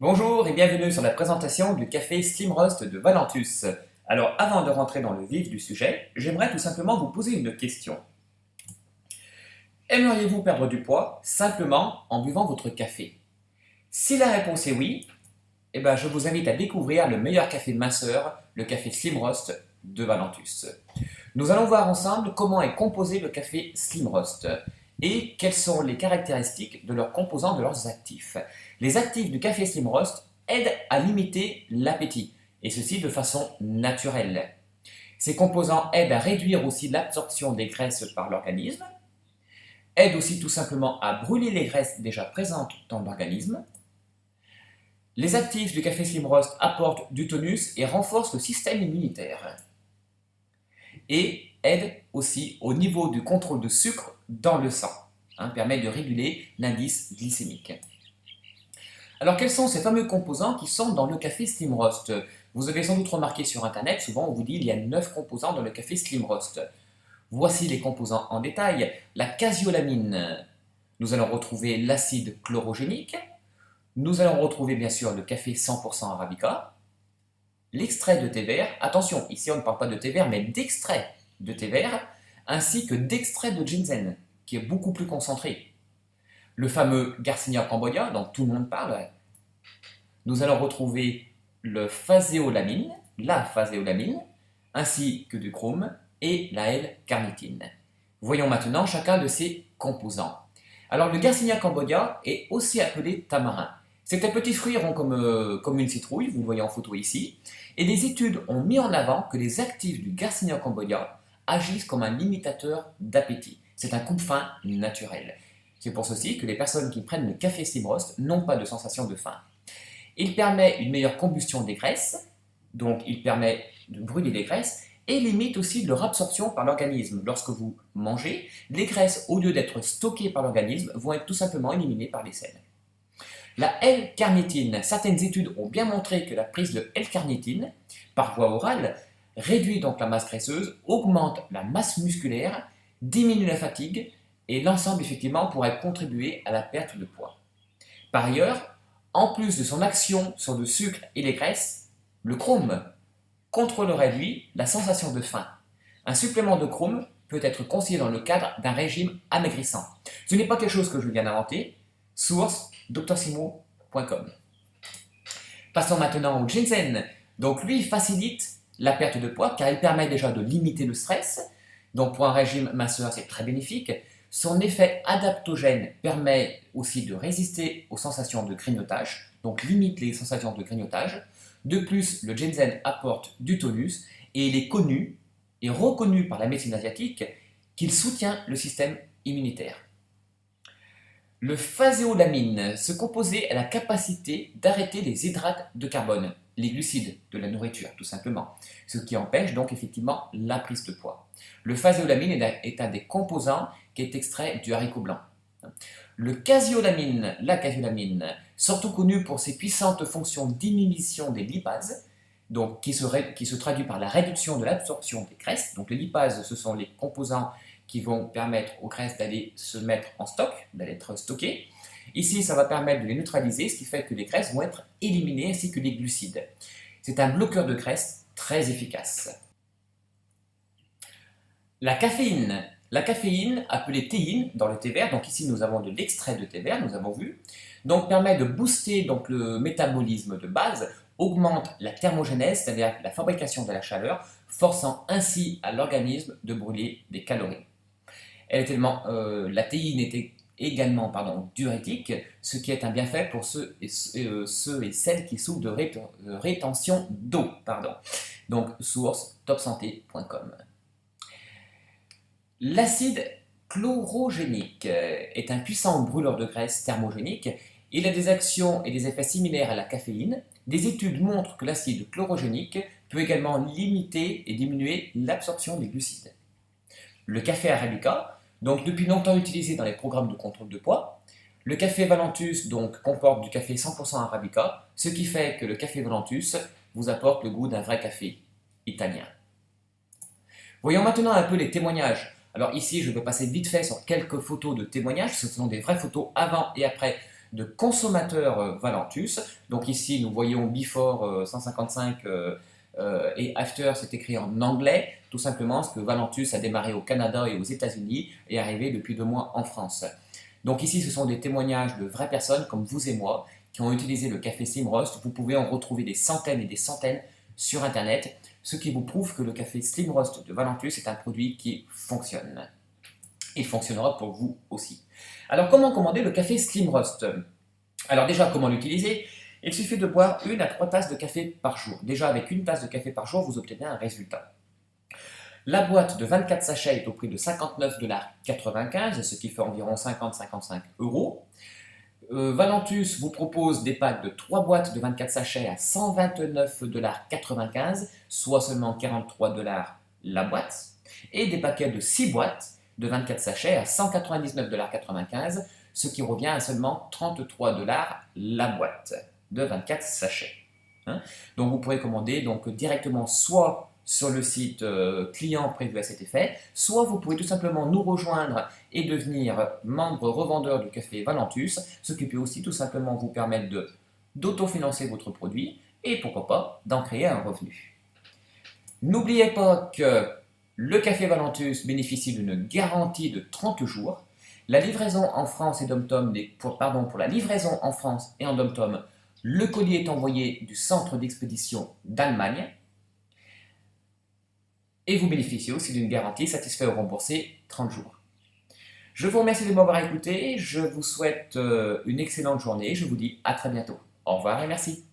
Bonjour et bienvenue sur la présentation du café Slim Roast de Valentus. Alors avant de rentrer dans le vif du sujet, j'aimerais tout simplement vous poser une question. Aimeriez-vous perdre du poids simplement en buvant votre café? Si la réponse est oui, je vous invite à découvrir le meilleur café minceur, le café Slim Roast de Valentus. Nous allons voir ensemble comment est composé le café Slim Roast et quelles sont les caractéristiques de leurs composants, de leurs actifs. Les actifs du café Slim Roast aident à limiter l'appétit, et ceci de façon naturelle. Ces composants aident à réduire aussi l'absorption des graisses par l'organisme, aident aussi tout simplement à brûler les graisses déjà présentes dans l'organisme. Les actifs du café Slim Roast apportent du tonus et renforcent le système immunitaire. Et aident aussi au niveau du contrôle de sucre dans le sang, permet de réguler l'indice glycémique. Alors quels sont ces fameux composants qui sont dans le café Slim Roast? Vous avez sans doute remarqué sur internet, souvent on vous dit il y a 9 composants dans le café Slim Roast. Voici les composants en détail. La caséolamine, nous allons retrouver l'acide chlorogénique, nous allons retrouver bien sûr le café 100% arabica, l'extrait de thé vert, attention, ici on ne parle pas de thé vert mais d'extrait de thé vert, ainsi que d'extrait de ginseng, qui est beaucoup plus concentré. Le fameux Garcinia cambogia, dont tout le monde parle. Nous allons retrouver le phazéolamine, la phazéolamine, ainsi que du chrome et la L-carnitine. Voyons maintenant chacun de ces composants. Alors le Garcinia cambogia est aussi appelé tamarin. C'est un petit fruit rond comme une citrouille, vous le voyez en photo ici, et des études ont mis en avant que les actifs du Garcinia cambogia agissent comme un limitateur d'appétit. C'est un coupe-faim naturel. C'est pour ceci que les personnes qui prennent le café Slim Roast n'ont pas de sensation de faim. Il permet une meilleure combustion des graisses, donc il permet de brûler les graisses, et limite aussi leur absorption par l'organisme. Lorsque vous mangez, les graisses, au lieu d'être stockées par l'organisme, vont être tout simplement éliminées par les selles. La L-carnitine, certaines études ont bien montré que la prise de L-carnitine par voie orale réduit donc la masse graisseuse, augmente la masse musculaire, diminue la fatigue, et l'ensemble effectivement pourrait contribuer à la perte de poids. Par ailleurs, en plus de son action sur le sucre et les graisses, le chrome contrôlerait lui la sensation de faim. Un supplément de chrome peut être conseillé dans le cadre d'un régime amaigrissant. Ce n'est pas quelque chose que je viens d'inventer, source drsimo.com. Passons maintenant au ginseng. Donc lui facilite la perte de poids car il permet déjà de limiter le stress. Donc pour un régime minceur, c'est très bénéfique. Son effet adaptogène permet aussi de résister aux sensations de grignotage, donc limite les sensations de grignotage. De plus, le ginseng apporte du tonus et il est connu et reconnu par la médecine asiatique qu'il soutient le système immunitaire. Le phazéolamine, ce composé a la capacité d'arrêter les hydrates de carbone, les glucides de la nourriture tout simplement, ce qui empêche donc effectivement la prise de poids. Le phazéolamine est un des composants qui est extrait du haricot blanc. Le caséolamine, la caséolamine, surtout connu pour ses puissantes fonctions d'inhibition des lipases, donc qui se traduit par la réduction de l'absorption des graisses. Donc les lipases, ce sont les composants qui vont permettre aux graisses d'aller se mettre en stock, d'aller être stockées. Ici, ça va permettre de les neutraliser, ce qui fait que les graisses vont être éliminées ainsi que les glucides. C'est un bloqueur de graisse très efficace. La caféine, appelée théine dans le thé vert, donc ici nous avons de l'extrait de thé vert, nous avons vu, donc permet de booster donc, le métabolisme de base, augmente la thermogénèse, c'est-à-dire la fabrication de la chaleur, forçant ainsi à l'organisme de brûler des calories. La théine est également diurétique, ce qui est un bienfait pour ceux et celles qui souffrent de rétention d'eau. Donc, source topsanté.com. L'acide chlorogénique est un puissant brûleur de graisse thermogénique. Il a des actions et des effets similaires à la caféine. Des études montrent que l'acide chlorogénique peut également limiter et diminuer l'absorption des glucides. Le café arabica, donc depuis longtemps utilisé dans les programmes de contrôle de poids. Le café Valentus donc comporte du café 100% arabica, ce qui fait que le café Valentus vous apporte le goût d'un vrai café italien. Voyons maintenant un peu les témoignages. Alors ici, je vais passer vite fait sur quelques photos de témoignages. Ce sont des vraies photos avant et après de consommateurs Valentus. Donc ici, nous voyons Before 155 et After, c'est écrit en anglais, tout simplement parce que Valentus a démarré au Canada et aux États-Unis et est arrivé depuis 2 mois en France. Donc ici, ce sont des témoignages de vraies personnes comme vous et moi qui ont utilisé le café Slim Roast. Vous pouvez en retrouver des centaines et des centaines sur Internet, ce qui vous prouve que le café Slim Roast de Valentus est un produit qui fonctionne. Il fonctionnera pour vous aussi. Alors, comment commander le café Slim Roast? Alors déjà, comment l'utiliser? Il suffit de boire 1 à 3 tasses de café par jour. Déjà, avec 1 tasse de café par jour, vous obtenez un résultat. La boîte de 24 sachets est au prix de 59,95 $, ce qui fait environ 50-55 €. Valentus vous propose des packs de 3 boîtes de 24 sachets à 129,95 $, soit seulement 43 $ la boîte, et des paquets de 6 boîtes de 24 sachets à 199,95 $, ce qui revient à seulement 33 $ la boîte de 24 sachets. Donc vous pourrez commander donc, directement soit sur le site client prévu à cet effet, soit vous pouvez tout simplement nous rejoindre et devenir membre revendeur du café Valentus, ce qui peut aussi tout simplement vous permettre d'autofinancer votre produit et pourquoi pas d'en créer un revenu. N'oubliez pas que le café Valentus bénéficie d'une garantie de 30 jours. La livraison en France et dom-tom, pour la livraison en France et en dom-tom, le colis est envoyé du centre d'expédition d'Allemagne. Et vous bénéficiez aussi d'une garantie satisfait ou remboursé 30 jours. Je vous remercie de m'avoir écouté, je vous souhaite une excellente journée, je vous dis à très bientôt. Au revoir et merci.